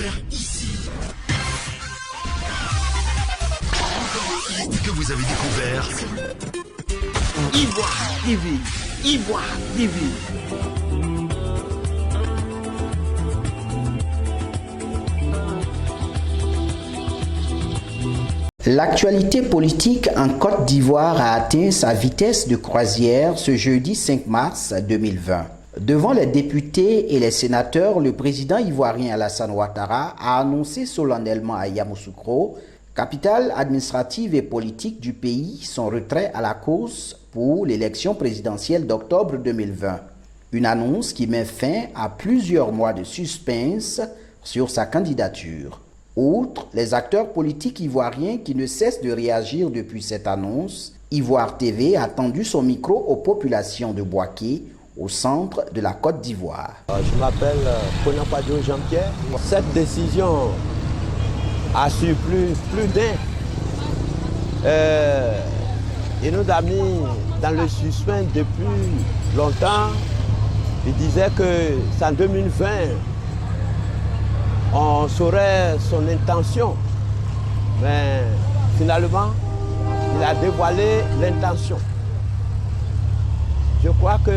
découvert ici. Que vous avez découvert Ivoire TV. Ivoire TV. L'actualité politique en Côte d'Ivoire a atteint sa vitesse de croisière ce jeudi 5 mars 2020. Devant les députés et les sénateurs, le président ivoirien Alassane Ouattara a annoncé solennellement à Yamoussoukro, capitale administrative et politique du pays, son retrait à la course pour l'élection présidentielle d'octobre 2020. Une annonce qui met fin à plusieurs mois de suspense sur sa candidature. Outre les acteurs politiques ivoiriens qui ne cessent de réagir depuis cette annonce, Ivoire TV a tendu son micro aux populations de Bouaké, au centre de la Côte d'Ivoire. Je m'appelle Konapadio Jean-Pierre. Cette décision a surpris plus d'un. Il nous a mis dans le suspense depuis longtemps. Il disait que c'est en 2020 on saurait son intention. Mais finalement, il a dévoilé l'intention. Je crois que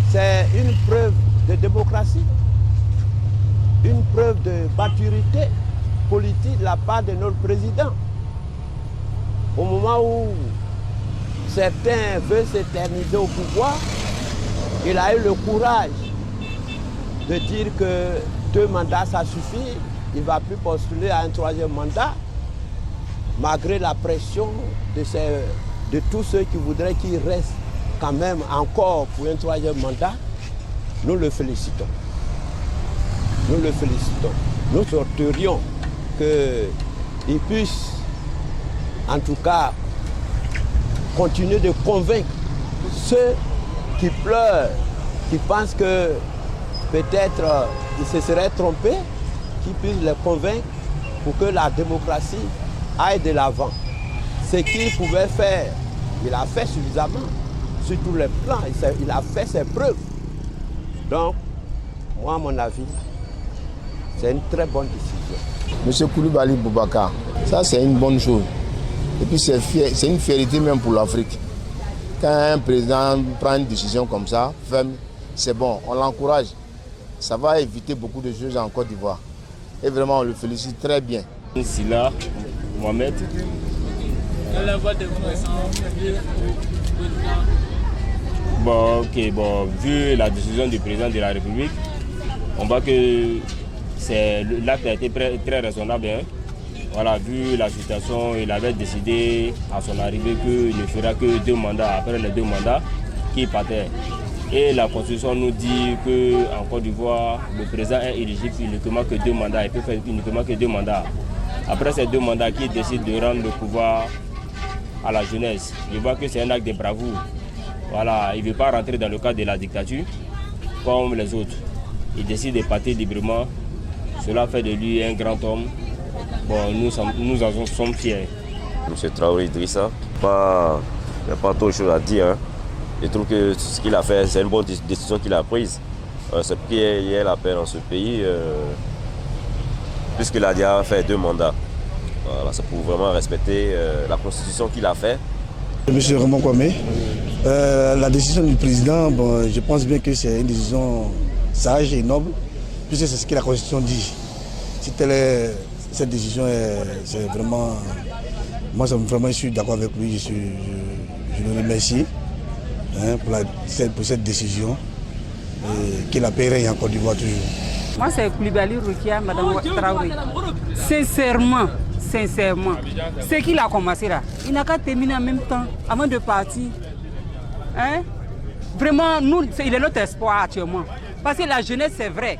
c'est une preuve de démocratie, une preuve de maturité politique de la part de notre président. Au moment où certains veulent s'éterniser au pouvoir, il a eu le courage de dire que 2 mandats, ça suffit. Il ne va plus postuler à un 3e mandat, malgré la pression de tous ceux qui voudraient qu'il reste quand même encore pour un 3e mandat. Nous le félicitons. Nous le félicitons. Nous souhaiterions qu'il puisse, en tout cas, continuer de convaincre ceux qui pleurent, qui pensent que peut-être ils se seraient trompés, qu'il puisse les convaincre pour que la démocratie aille de l'avant. Ce qu'il pouvait faire, il a fait suffisamment sur tous les plans, il a fait ses preuves. Donc, moi, à mon avis, c'est une très bonne décision. Monsieur Koulibaly Boubacar, ça c'est une bonne chose. Et puis c'est une fierté même pour l'Afrique. Quand un président prend une décision comme ça, ferme, c'est bon, on l'encourage. Ça va éviter beaucoup de choses en Côte d'Ivoire. Et vraiment, on le félicite très bien. Silla Mohamed. Vu la décision du président de la République, on voit que l'acte a été très raisonnable. Hein. Voilà, vu la situation, il avait décidé à son arrivée qu'il ne fera que 2 mandats, après les 2 mandats, qu'il partait. Et la Constitution nous dit qu'en Côte d'Ivoire, le président est éligible uniquement que 2 mandats. Il peut faire uniquement que 2 mandats. Après ces 2 mandats, qui décide de rendre le pouvoir à la jeunesse. Je vois que c'est un acte de bravoure. Voilà, il ne veut pas rentrer dans le cadre de la dictature comme les autres. Il décide de partir librement. Cela fait de lui un grand homme. Bon, nous en sommes fiers. M. Traoré Idrissa, il n'y a pas trop de choses à dire. Hein. Je trouve que ce qu'il a fait, c'est une bonne décision qu'il a prise. C'est qu'il y ait la paix dans ce pays, puisqu'il a déjà fait 2 mandats. Voilà, c'est pour vraiment respecter la constitution qu'il a fait. Monsieur Raymond Kwame, la décision du président, je pense bien que c'est une décision sage et noble, puisque c'est ce que la constitution dit. Si cette décision, c'est vraiment... Moi, je suis d'accord avec lui, je le remercie. Pour cette décision, que la paix règne en Côte d'Ivoire toujours. Moi, c'est Koulibaly Rukia, Madame Traoré. Sincèrement, ce qu'il a commencé là, il n'a qu'à terminer en même temps, avant de partir. Hein? Vraiment, il est notre espoir actuellement. Parce que la jeunesse, c'est vrai.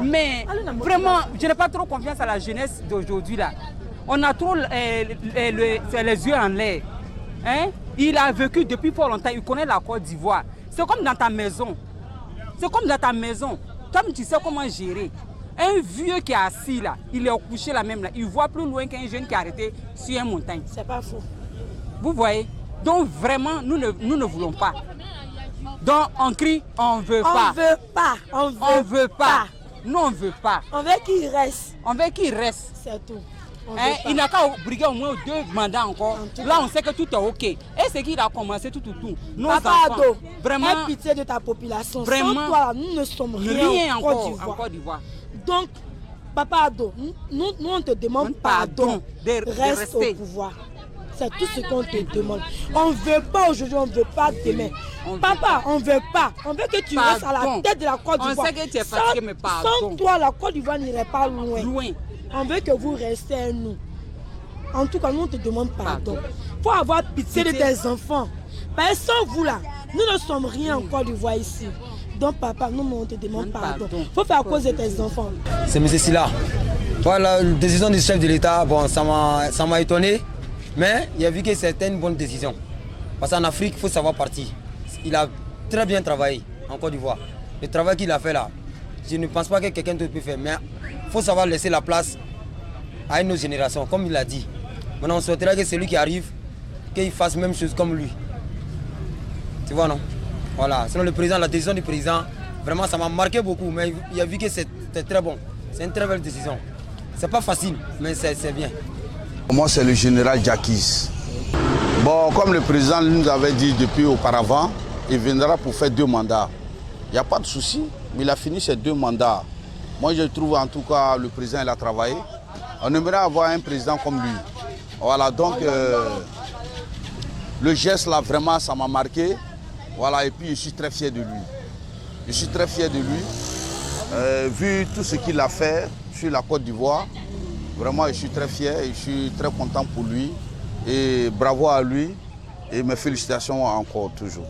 Mais vraiment, je n'ai pas trop confiance à la jeunesse d'aujourd'hui là. On a trop les yeux en l'air. Hein? Il a vécu depuis fort longtemps, il connaît la Côte d'Ivoire. C'est comme dans ta maison. C'est comme dans ta maison. Comme tu sais comment gérer. Un vieux qui est assis là, il est couché là même là, il voit plus loin qu'un jeune qui est arrêté sur une montagne. C'est pas faux. Vous voyez? Donc vraiment, nous ne voulons pas. Donc on crie, on veut pas. On veut pas. On veut pas. Nous, on ne veut pas. On veut qu'il reste. On veut qu'il reste. C'est tout. Il n'a qu'à briguer au moins 2 mandats encore. Là, on sait que tout est OK. Et c'est qu'il a commencé tout. Nos Papa enfants, Ado, vraiment, aie pitié de ta population. Vraiment, sans toi, nous ne sommes rien en Côte d'Ivoire. Donc, Papa Ado, nous on te demande pardon de rester au pouvoir. C'est tout ce qu'on te demande. On ne veut pas aujourd'hui, on ne veut pas demain. Papa, on ne veut pas. On veut que tu restes à la tête de la Côte d'Ivoire. On sait que tu es fatigué, mais pardon. Sans toi, la Côte d'Ivoire n'irait pas loin. On veut que vous restez à nous. En tout cas, nous on te demande pardon. Il faut avoir pitié de tes enfants. Parce que sans vous là, nous ne sommes rien en Côte d'Ivoire ici. Donc papa, nous on te demande pardon. Il faut faire à cause de tes enfants. C'est M. Silla. Voilà, la décision du chef de l'État, bon, ça m'a étonné. Mais il a vu que c'était une bonne décision. Parce qu'en Afrique, il faut savoir partir. Il a très bien travaillé en Côte d'Ivoire. Le travail qu'il a fait là, je ne pense pas que quelqu'un d'autre peut faire. Mais il faut savoir laisser la place à une autre génération, comme il l'a dit. Maintenant, on souhaiterait que celui qui arrive, qu'il fasse la même chose comme lui. Tu vois, non? Voilà. Sinon, le président, la décision du président, vraiment, ça m'a marqué beaucoup. Mais il a vu que c'était très bon. C'est une très belle décision. C'est pas facile, mais c'est bien. Moi, c'est le général Jacques. Bon, comme le président nous avait dit depuis auparavant, il viendra pour faire 2 mandats. Il n'y a pas de souci, mais il a fini ses 2 mandats. Moi, je trouve en tout cas, le président, il a travaillé. On aimerait avoir un président comme lui. Voilà, donc, le geste là, vraiment, ça m'a marqué. Voilà, et puis je suis très fier de lui. Je suis très fier de lui. Vu tout ce qu'il a fait sur la Côte d'Ivoire, vraiment, je suis très fier et je suis très content pour lui. Et bravo à lui et mes félicitations encore toujours.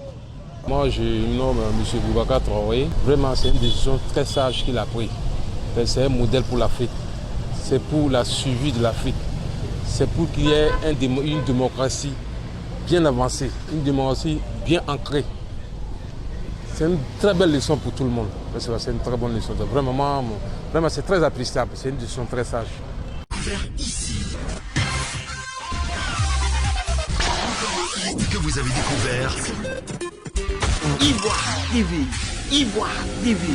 Moi, je nomme M. Boubacar Traoré. Vraiment, c'est une décision très sage qu'il a prise. C'est un modèle pour l'Afrique. C'est pour la suivi de l'Afrique. C'est pour qu'il y ait une démocratie bien avancée, une démocratie bien ancrée. C'est une très belle leçon pour tout le monde. C'est une très bonne leçon. Vraiment, c'est très appréciable. C'est une décision très sage. Que vous avez découvert Ivoire TV.